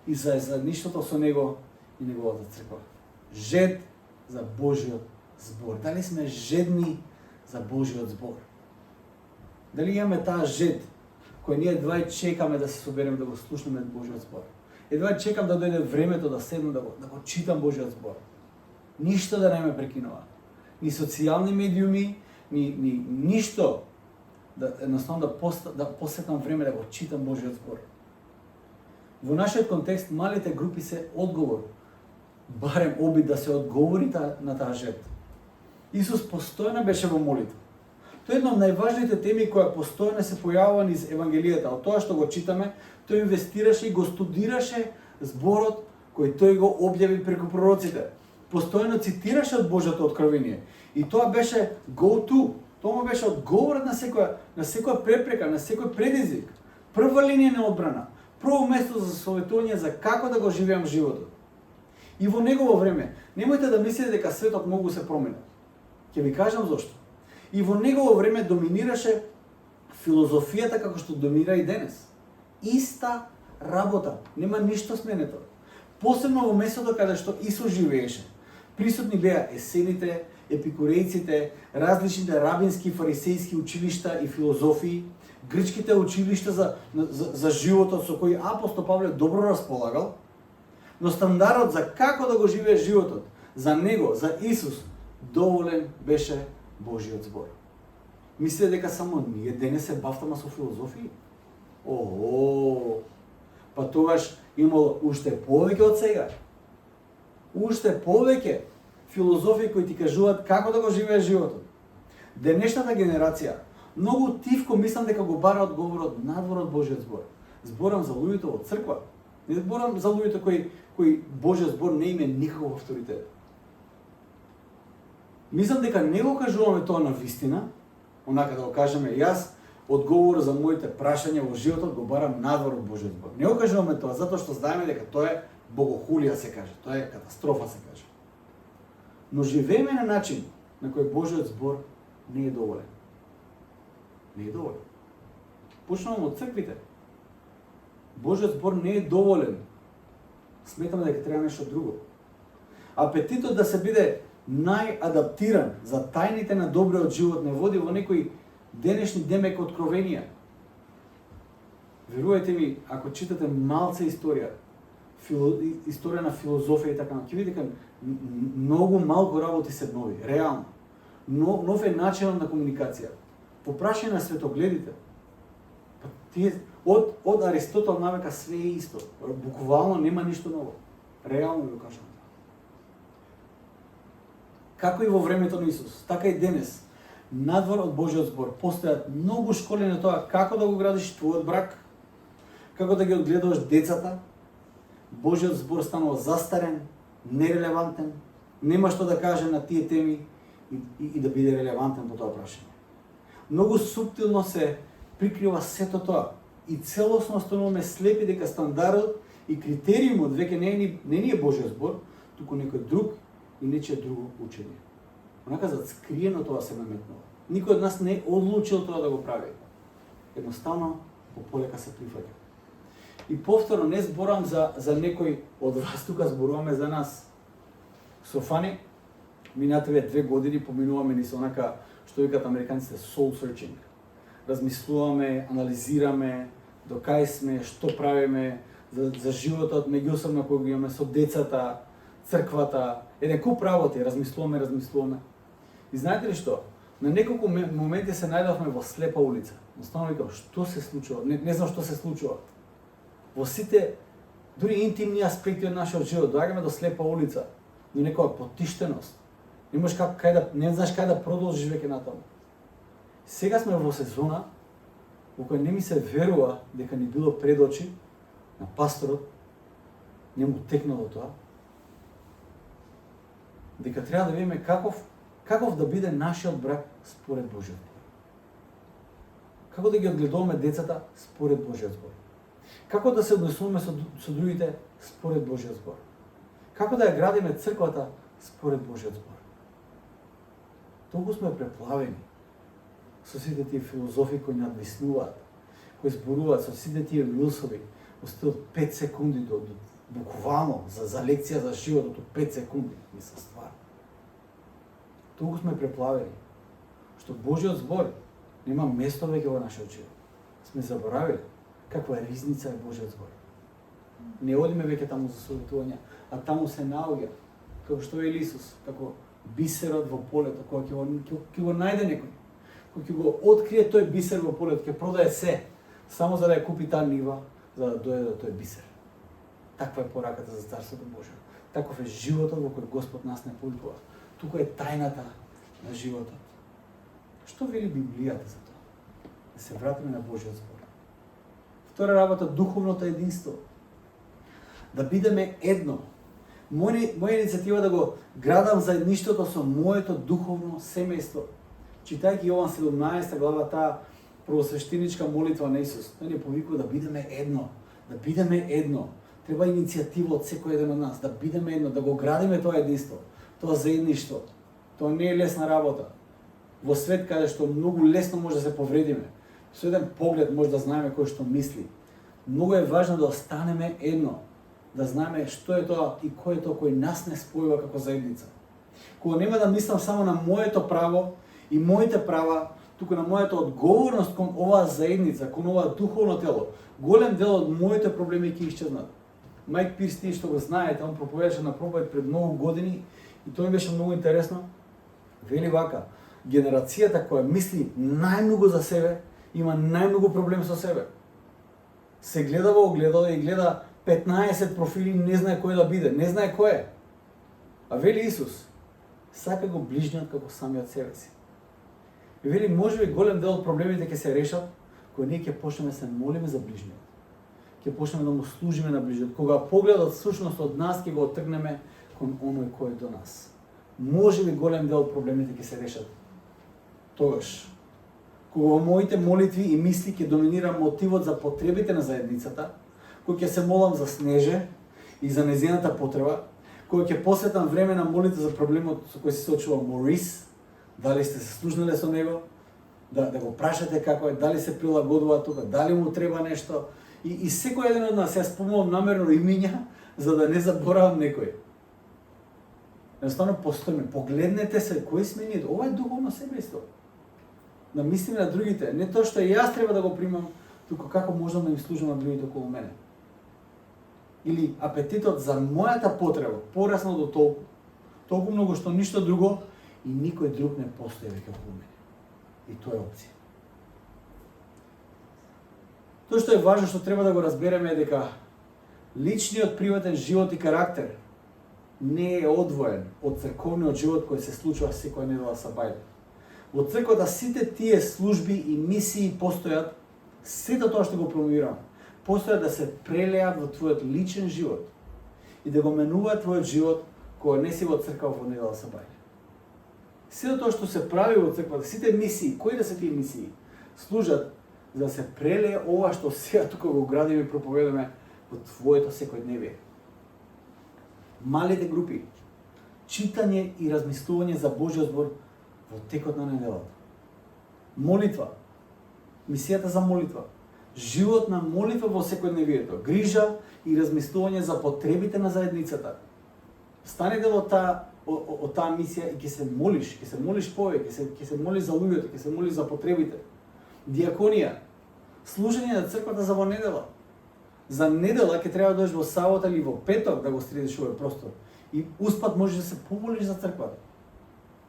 и за заедништвото со него и неговата црква. Жед за Божиот збор. Дали сме жедни за Божиот збор? Дали имаме таа жед кој ние едва чекаме да се собереме да го слушнеме Божиот збор? Едва чекам да дојде времето да седнам да го читам Божиот збор. Ништо да не ме прекинува. Ни социјални медиуми, ни ништо да едноставно да посетам време да го читам Божиот збор. Во нашиот контекст малите групи се одговор, барем обид да се одговори на таа жед. Исус постојано беше во молитва. Тоа е една од најважните теми која постојано се појавува низ Евангелијата. Од тоа што го читаме, тој инвестираше и го студираше зборот кој тој го објави преку пророците. Постојано цитираше од Божјото откровение. И тоа беше go to. Тоа му беше одговорот на секоја препрека, на секој предизвик. Прва линија на одбрана. Прво место за советување за како да го живеам животот. И во негово време, немојте да мислите дека светот могу се промени. Ќе ви кажам зошто. И во негово време доминираше филозофијата како што доминира и денес. Иста работа, нема ништо сменето. Посебно во местото каде што Исус живееше. Присутни беа есените, епикурејците, различните рабински и фарисејски училишта и филозофии, грчките училишта за животот со кој апостол Павле добро располагал, но стандардот за како да го живее животот, за него, за Исус, доволен беше Божиот збор. Мислите дека само ние денес се бавтаме со филозофии? Ого! Па тогаш имало уште повеќе од сега. Уште повеќе филозофии кои ти кажуваат како да го живееш животот. Денешната генерација многу тивко мислам дека го бара одговорот надвор од Божиот збор. Зборам за луѓето во црква. Не зборам за луѓето кои Божиот збор не име никаков авторитет. Мислам дека не го кажуваме тоа на вистина, онака да го кажеме јас одговор за моите прашања во животот го барам надвор од Божиот збор. Не го кажуваме тоа затоа што знаеме дека тоа е богохулија се каже, тоа е катастрофа се каже. Но живееме на начин на кој Божиот збор не е доволен. Не е доволен. Почнуваме од црквите. Божиот збор не е доволен. Сметаме дека треба нешто друго. Апетитот да се биде најадаптиран за тајните на добриот живот не води во некои денешни демек откровенија. Верувајте ми, ако читате малце историја, историја на филозофија и така, ќе видите дека многу малку работи се нови, реално. Нов е начинот на комуникација. По прашање на светогледите, од Аристотел навека све е исто. Буквално нема ништо ново. Реално го кажам. Како и во времето на Исус, така и денес, надвор од Божиот збор, постојат многу школи на тоа како да го градиш твојот брак, како да ги одгледуваш децата. Божиот збор станува застарен, нерелевантен, нема што да каже на тие теми и да биде релевантен по тоа прашање. Многу суптилно се прикрива сето тоа и целосно остануваме слепи дека стандардот и критериумот веќе не ни е Божиот збор, туку некој друг и нечие друго учење. Онака зацкриено тоа се наметнува. Никој од нас не е одлучил тоа да го прави. Едноставно, пополека се прифаќа. И повторно, не зборам за некој од вас, тука зборуваме за нас. Со Фани, минативе 2 години поминуваме низ онака, што викат американците, soul searching. Размислуваме, анализираме, до кај сме, што правиме, за животот меѓусебно кој го имаме со децата, црквата, еден куп работи, размислуваме. И знаете ли што? На неколку моменти се најдовме во слепа улица. Останува викам, што се случува? Не знам што се случува. Во сите, дури интимни аспекти од нашиот живот, доаѓаме до слепа улица, до некоја потиштеност. Не знаеш кај да продолжиш веќе натаму. Сега сме во сезона во која не ми се верува дека ни било пред очи на пасторот, не му текнало тоа, дека треба да видиме каков да биде нашиот брак според Божиот збор. Како да ги одгледуваме децата според Божиот збор. Како да се однесуваме со другите според Божиот збор. Како да ја градиме црквата според Божиот збор. Толку сме преплавени со сите тие филозофии кои надвиснуваат, кои зборуваат со сите тие рилсови, од 5 секунди до буквално за лекција за животот од 5 секунди, мисля ствар. Толку сме преплавени што Божиот збор нема место веќе во нашиот живот. Сме заборавили каква ризница е Божиот збор. Не одиме веќе таму за советување, а таму се наоѓа, како што е Исус, како бисерот во полето, кога ќе го најде некој, кога ќе го открие тој бисер во полето, ќе продае се, само за да ја купи таа нива, за да дојде до тој бисер. Таква е пораката за Царството Божие. Таков е животот во кој Господ нас не повикува. Тука е тајната на животот. Што вели Библијата за тоа? Да се вратиме на Божиот збор. Втора работа, духовното единство. Да бидеме едно. Моја иницијатива да го градам заедништвото со моето духовно семејство. Читајќи Јован 17 глава, таа првосвештеничка молитва на Исус, тој ни повикува да бидеме едно, да бидеме едно. Треба иницијатива од секој еден од нас, да бидеме едно, да го градиме тоа единство, тоа заедништво. Тоа не е лесна работа. Во свет каде што многу лесно може да се повредиме. Со еден поглед може да знаеме кој што мисли. Многу е важно да останеме едно, да знаеме што е тоа и кој е тоа кој нас не спојува како заедница. Кога нема да мислам само на моето право и моите права, туку на мојата одговорност кон оваа заедница, кон оваа духовно тело, голем дел од моите проблеми ќе исчезнат. Мајк Пирс, тие што го знаете, он проповедаше на проповед пред многу години и тоа ми беше многу интересно. Вели вака: генерацијата која мисли најмногу за себе, има најмногу проблем со себе. Се гледа во огледало и гледа 15 профили, не знае кој да биде, не знае кој е. А вели Исус, сака го ближниот како самиот себе си. И вели, можеби голем дел од проблемите ќе се решат кога ние ќе почнеме се молиме за ближниот. Ќе почнеме да му служиме на ближниот. Кога погледот всушност од нас ќе го отргнеме кон оној кој е до нас. Можеби голем дел од проблемите ќе се решат тогаш. Кога во моите молитви и мисли ќе доминира мотивот за потребите на заедницата, кога ќе се молам за Снеже и за незината потреба, кога ќе посветам време на молитва за проблемот со кој се соочува Морис, дали сте се служнале со него, да го прашате како е, дали се прилагодува тука, дали му треба нешто. И секој еден од нас, ја спомнувам намерно имиња, за да не заборавам некој. Едноставно постоиме, погледнете се, кои сме ние, ова е духовно семејство. Да мислиме на другите, не тоа што јас треба да го примам, туку како можам да им служам на другите околу мене. Или апетитот за мојата потреба, пораснал до толку многу што ништо друго и никој друг не постои веќе околу мене. И тоа е опција. Тоа што е важно, што треба да го разбереме, е дека личниот приватен живот и карактер не е одвоен од црковниот живот кој се случува секоја недела сабајле. Во црквата сите тие служби и мисии постојат, сето тоа што го промовирам, постојат да се прелеат во твојот личен живот и да го менуваат твојот живот кога не си во црква во недела сабајле. Сето тоа што се прави во црквата, сите мисии, кои да се тие мисии, служат за да се прелее ова што сега тука го градиме и проповедаме во твоето секојдневие. Малите групи, читање и размислување за Божиот збор во текот на неделата. Молитва, мисијата за молитва, живот на молитва во секојдневието, грижа и размислување за потребите на заедницата. Стане дел од таа мисија и ќе се молиш повеќе, ќе се молиш за луѓето, ќе се молиш за потребите. Диаконија, служење на црквата за во недела. За недела ќе треба да дојдеш во сабота или во петок да го средиш овој простор. И успат можеш да се помолиш за црквата.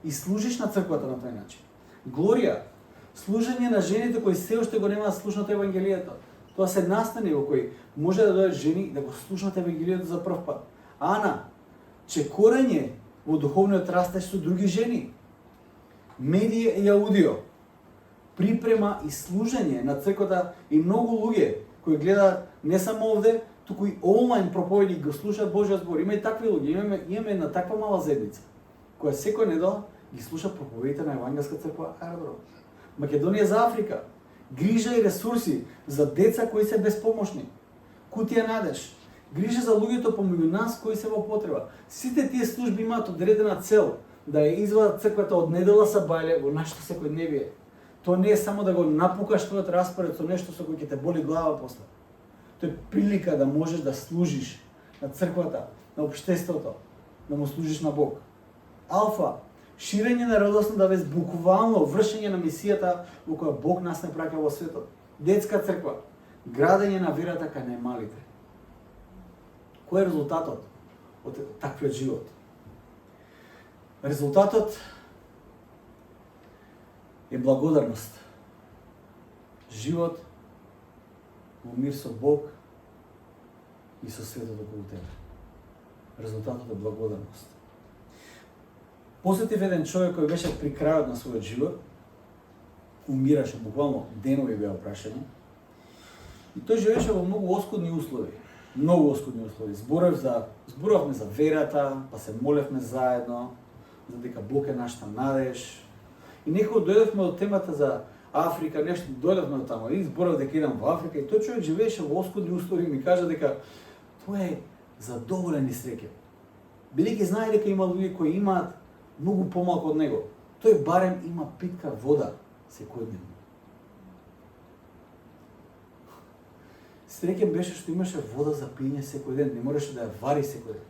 И служиш на црквата на тој начин. Глорија, служење на жените кои се уште го немаат слушнато евангелието. Тоа се настани во кои може да дојдат жени да го слушнат евангелието за прв пат. Ана, чекорање во духовниот растеж со други жени. Медија и аудио, припрема и служење на црквата и многу луѓе кои гледаат не само овде, туку и онлайн проповеди го слушаат Божиот збор. Има и такви луѓе, имаме една таква мала заедница која секоја недела ги слуша проповедите на Евангелска црква Аеродром. Македонија за Африка, грижа и ресурси за деца кои се безпомошни. Кутија надеж, Грижа за луѓето помеѓу нас кои се во потреба. Сите тие служби имаат одредена цел да ја извадат црквата од недела са бајле во нашето секојдневие. Тоа не е само да го напукаш твојот распоред со нешто со кој ќе те боли глава после. Тоа е прилика да можеш да служиш на црквата, на општеството, да му служиш на Бог. Алфа, ширење на радосната вест, буквално вршење на мисијата во која Бог нас не праќа во светот. Детска црква, градење на верата кај најмалите. Кој е резултатот од таквиот живот? Резултатот е благодарност. Живот во мир со Бог и со светот околу тебе. Резултатот е благодарност. Посетив еден човек кој беше при крајот на својот живот, умираше, буквално денови беа прашани, и тој живееше во многу оскудни услови. Многу оскудни услови. Зборавме за верата, па се молевме заедно, за дека Бог е нашата надеж. И некако дојдовме од темата за Африка, нешто дојдовме од таму. И зборав дека идам во Африка и тој човек живееше во оскудни услови и ми кажа дека тоа е задоволен и среќен. Бидејќи знае дека има луѓе кои имаат многу помалку од него. Тој барем има питка вода секојдневно. Среќен беше што имаше вода за пиење секој ден, не можеше да ја вари секој ден.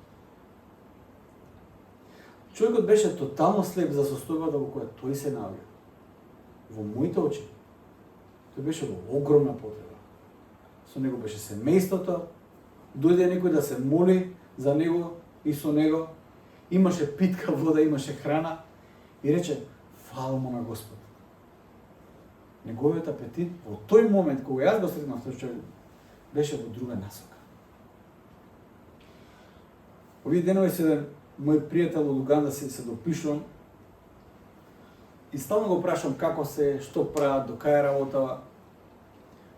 Човекот беше тотално слеп за состојбата во која тој се наоѓа. Во моите очи, тој беше во огромна потреба. Со него беше семејството, дојде некој да се моли за него и со него, имаше питка вода, имаше храна и рече, фала му на Господ. Неговиот апетит во тој момент кога јас го сретнав тој човек беше во друга насока. Овие денови се мој пријател од Уганда се допишувам и стално го прашам како се, што прават, до кај работава.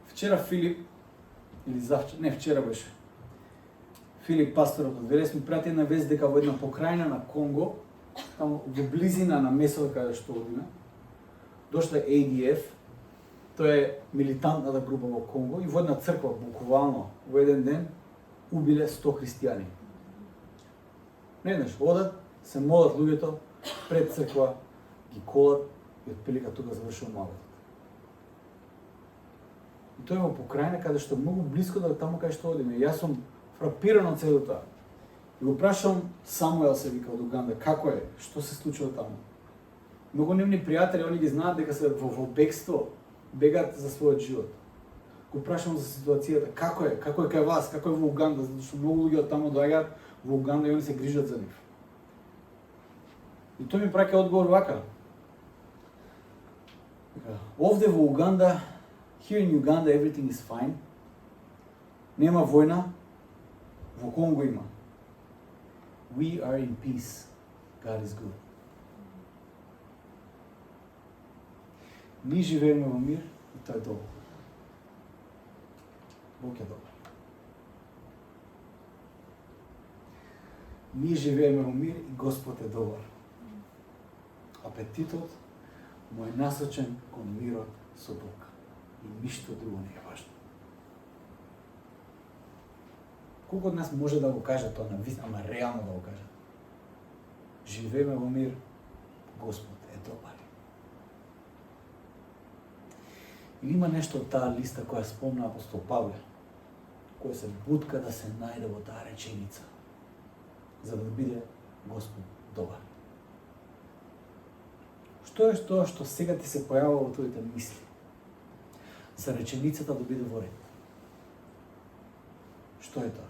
Вчера Филип, или завчера, не вчера беше, Филип, пасторот од Велес, ми прати една вест дека во една покрајна на Конго, таму во близина на место каде што одиме, дошла ADF, тоа е милитантната група во Конго и во една црква, буквално, во еден ден, убиле 100 христијани. Неднаш одат, се молат луѓето, пред црква, ги колат и отприлика тука завршува молитвата. И тоа е во покрајна каде што многу близко до таму каде што одиме. Јас сум фрапиран од целото тоа. И го прашам Самуел, се вика, од Уганда, како е, што се случува таму. Многу нивни пријатели, они ги знаат дека се во бегство, бегат за својот живот. Го прашам за ситуацијата, како е кај вас, како е во Уганда, затоа што многу луѓе од таму доаѓаат во Уганда и они се грижат за нив. И тој ми праќа одговор вака. Овде во Уганда, here in Uganda everything is fine. Нема војна, во Конго има. We are in peace. God is good. Ние живееме во мир и тоа е добро. Бог е добар. Ние живееме во мир и Господ е добар. Апетитот му е насочен кон мирот со Бог. И ништо друго не е важно. Колку од нас може да го каже тоа на вистина, ама реално да го каже? Живееме во мир, Господ е добар. Или има нешто од таа листа која спомна апостол Павле, која се бутка да се најде во таа реченица, за да биде Господ добар. Што е тоа што сега ти се појавува во твоите мисли? За реченицата да биде во ред. Што е тоа?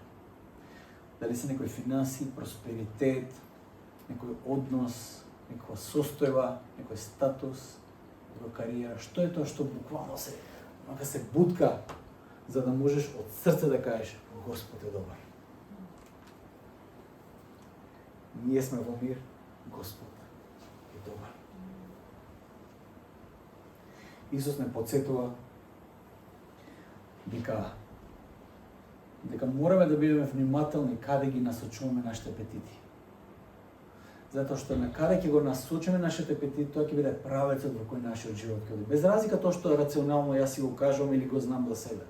Дали се некои финанси, просперитет, некој однос, некоја состојба, некој статус, во кариера, што е тоа што буквално се бутка за да можеш од срце да кажеш Господ е добар. Ние сме во мир, Господ е добар. Исус не потсетува дека мораме да бидеме внимателни каде ги насочуваме нашите апетити. Затоа што на каде ќе го насочиме нашите апетити, тоа ќе биде правецот во кој нашиот живот ќе оди. Без разлика тоа што рационално јас си го кажувам или го знам за себе.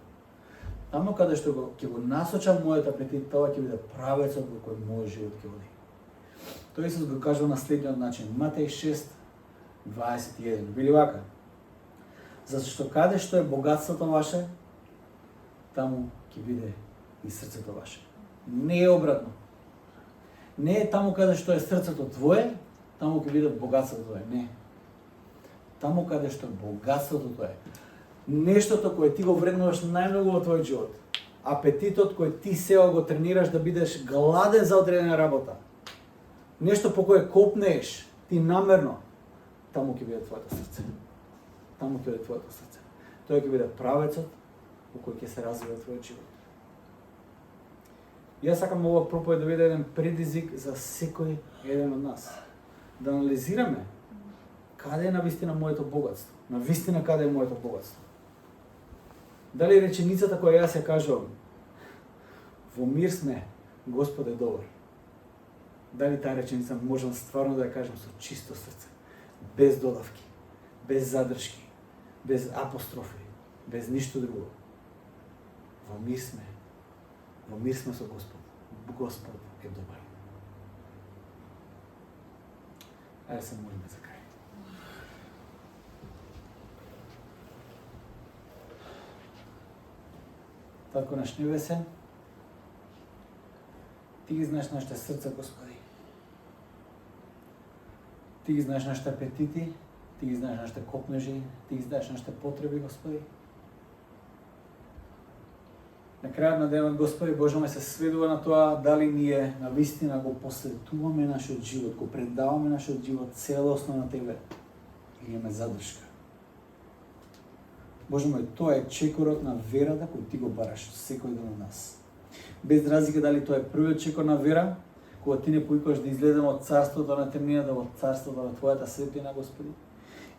Таму каде што ќе го насочам мојот апетит, тоа ќе биде правецот во кој мојот живот ќе води. Тоа Исус го кажува на следниот начин. Матеј 6:21. Били вака. Зашто каде што е богатството ваше, таму ќе биде и срцето ваше. Не е обратно. Не е таму каде што е срцето твое, таму ќе биде богатството твое. Не. Таму каде што е богатството твое. Нештото кое ти го вреднуваш најмногу во твојот живот. Апетитот кој ти сега го тренираш да бидеш гладен за одредена работа. Нешто по кое копнееш, ти намерно, таму ќе биде твоето срце. Таму ќе биде твоето срце. Тоа ќе биде правецот во кој ќе се развива твојот живот. Јас сакам ова проповед да биде еден предизвик за секој еден од нас. Да анализираме каде е навистина моето богатство. Навистина каде е моето богатство. Дали реченицата која јас ја кажувам, во мир сме, Господ е добар. Дали таа реченица можам стварно да ја кажам со чисто срце, без додавки, без задршки, без апострофи, без ништо друго. Во мир сме со Господ. Господ е добар. Ајде се молиме за крај. Татко наш небесен, Ти ги знаеш нашите срца, Господи. Ти ги знаеш нашите апетити, Ти ги знаеш нашите копнежи, Ти ги знаеш нашите потреби, Господи. На крајот на денот, Господи Боже мој, се сведува на тоа дали ние навистина го посветуваме нашиот живот, го предаваме нашиот живот целосно на Тебе или имаме задршка. Боже мој, тоа е чекорот на верата кој Ти го бараш секој ден од нас. Без разлика дали тоа е првиот чекор на вера, кога Ти не повикуваш да излеземе од царството на темнината во царството на Твојата светлина, Господи,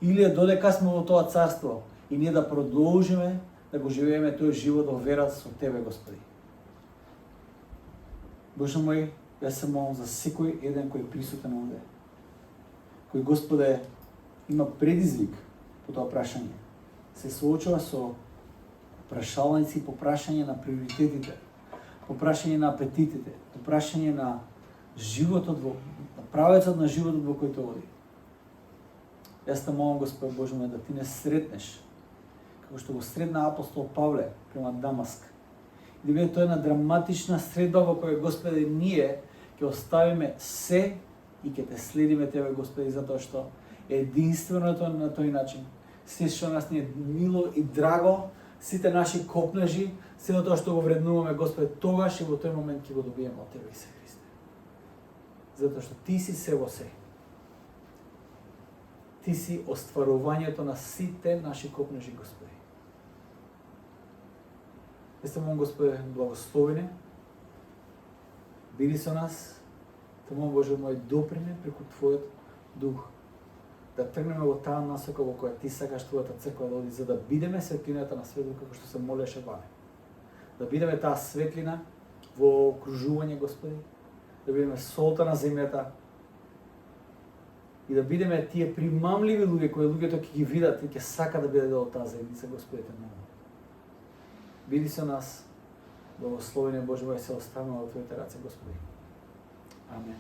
или е додека сме во тоа царство и ние да продолжиме да го живееме тој живот во вера со Тебе, Господи. Боже мој, јас се молам за секој еден кој е присутен овде, кој, Господе, има предизвик по тоа прашање. Се соочува со прашалници по прашање на приоритетите, по прашање на апетитите, по прашање на животот во правецот на животот во кој те води. Јас те молам, Господ Боже мој, да Ти не сретнеш како што го средна апостол Павле према Дамаск. И да биде тоа една драматична средба во која, Господи, ние ќе оставиме се и ќе Те следиме Тебе, Господи, затоа што единственото на тој начин, се што нас ни е мило и драго, сите наши копнежи, се тоа што го вреднуваме, Господи, тогаш и во тој момент ќе го добиеме од Тебе, Исе Христе. Затоа што Ти си се во се. Ти си остварувањето на сите наши копнежи, Господи. Јас те молам, Господи, благослови не, биди со нас, те молам, Боже мој, доприни преку Твојот дух, да тргнеме во таа насока во која Ти сакаш Твојата црква да оди, за да бидеме светлината на светот како што се молеше Ване. Да бидеме таа светлина во окружување, Господи, да бидеме солта на земјата и да бидеме тие примамливи луѓе кои луѓето ќе ги видат и ќе сака да биде дел од таа заедница, Господи, те молам. Биди со нас, благословен е Боже мој, се оставаме во Твоите раце, Господи. Амен.